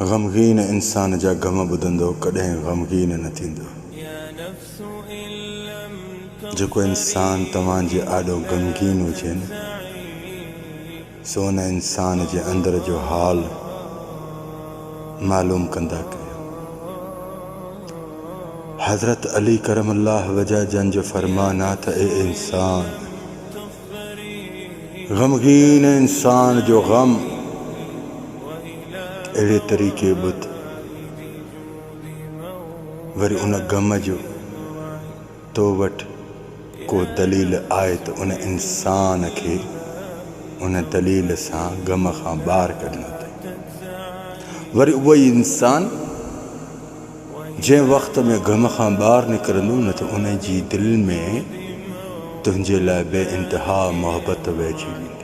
गमगीन इंसान जा गम ॿुधंदो कॾहिं गमगीन न थींदो। जेको इंसान तव्हांजे आॾो गमगीन हुजे न सो उन इंसान जे अंदर जो हाल मालूम कंदा कयो। हज़रत अली करमल्लाह वजह जन जो फरमान आ त ए इंसान गमगीन इंसान जो गम अहिड़े तरीक़े ॿुध वरी उन गम जो तो वटि को दलील आहे त उन इंसान खे उन दलील सां गम खां ॿाहिरि कढणो अथई। वरी उहो ई इंसान जंहिं वक़्त में गम खां ॿाहिरि निकिरंदो न त उन जी दिलि में तुंहिंजे लाइ बे इंतिहा मोहबत वहिजी वेंदी।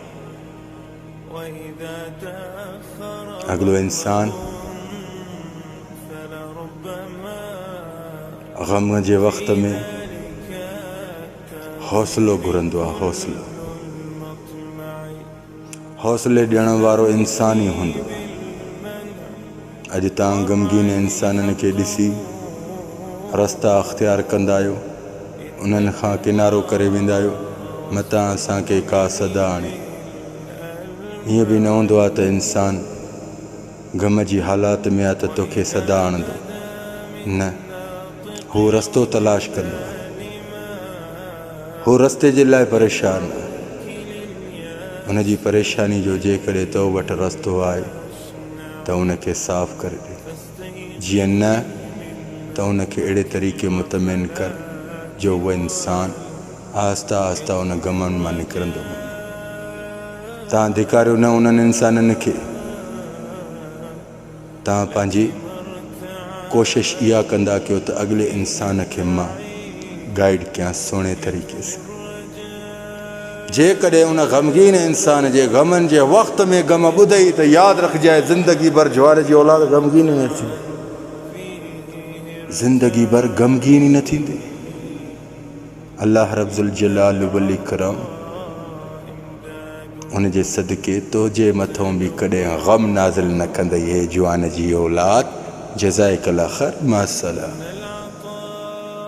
अॻिलो इंसान गम जे वक़्त में हौसलो घुरंदो आहे। हौसले ॾियण वारो इंसान ई हूंदो। अॼु तव्हां गमगीन इंसाननि खे ॾिसी रस्ता अख़्तियार कंदा आहियो, उन्हनि खां किनारो करे वेंदा आहियो, मतां असांखे का सदा आणे। हीअं बि न हूंदो आहे त इंसान गम जी हालात में आहे त तोखे सदा आणंदो। न, हू रस्तो तलाश कंदो आहे। हू रस्ते जे लाइ परेशान आहे। उन जी परेशानी जो जेकॾहिं तो वटि रस्तो आहे त उनखे साफ़ करे ॾे। जीअं न त उनखे अहिड़े तरीक़े मुतमिन कर जो उहो इंसान आहिस्ता आहिस्ता उन गमनि मां निकिरंदो वञे। तव्हां धिकारियो न उन्हनि इंसाननि खे। तव्हां पंहिंजी कोशिशि इहा कंदा कयो त अॻिले इंसान खे मां गाइड कयां सुहिणे तरीक़े सां। जेकॾहिं उन गमगीन इंसान जे गमनि जे वक़्त में गम ॿुधई त यादि रखजांइ ज़िंदगी भर ज्वार जी औलाद गमगीन न थींदी। ज़िंदगी भर गमगीन ई न थींदी। अल्लाह रब्बुल जलाल वल इकराम उन जे सदके तुंहिंजे मथां बि कॾहिं गम नाज़िल न कंदई। हे जवान जी औलाद, जज़ाकल्लाह ख़ैर, मा सलाम।